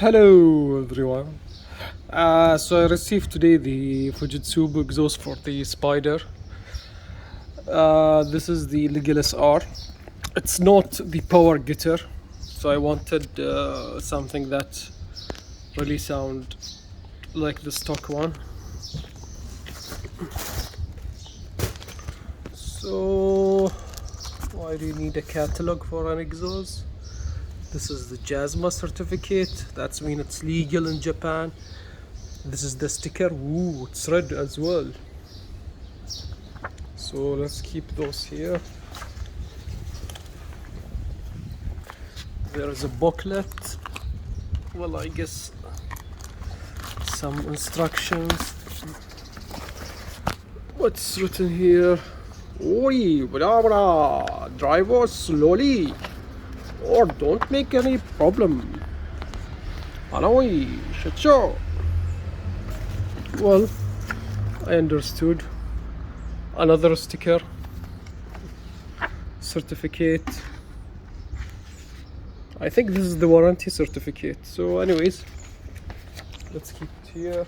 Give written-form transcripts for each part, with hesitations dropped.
Hello everyone. So I received today the Fujitsubo exhaust for the Spyder. This is the Legalis R. It's not the power getter, so I wanted something that really sound like the stock one. So why do you need a catalog for an exhaust? This is the JASMA certificate. That's mean it's legal in Japan. This is the sticker. Ooh, it's red as well. So let's keep those here. There is a booklet. Well, I guess some instructions. What's written here? Oi, blah blah. Drive slowly, or don't make any problem. Hanoi, shacho. Well, I understood. Another sticker, certificate. I think this is the warranty certificate. So anyways, let's keep it here.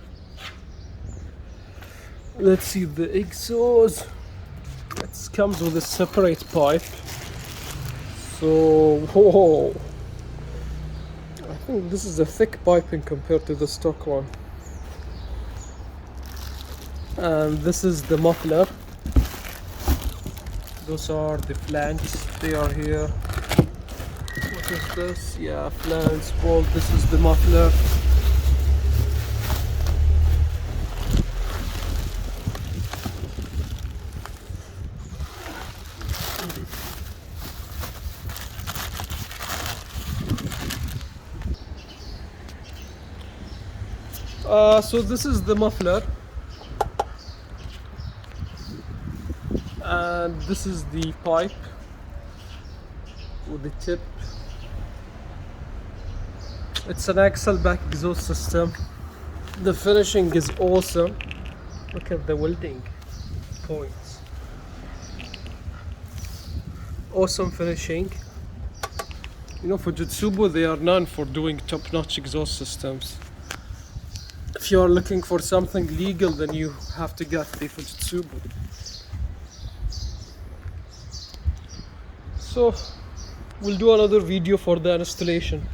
Let's see the exhaust. It comes with a separate pipe. So, whoa, I think this is a thick piping compared to the stock one. And this is the muffler. Those are the flanges. They are here. What is this? Yeah, flange bolt. This is the muffler. So this is the muffler, and this is the pipe with the tip. It's an axle back exhaust system. The finishing is awesome. Look at the welding points. Awesome finishing. You know, Fujitsubo, they are known for doing top-notch exhaust systems. If you are looking for something legal, then you have to get the Fujitsubo. So we'll do another video for the installation.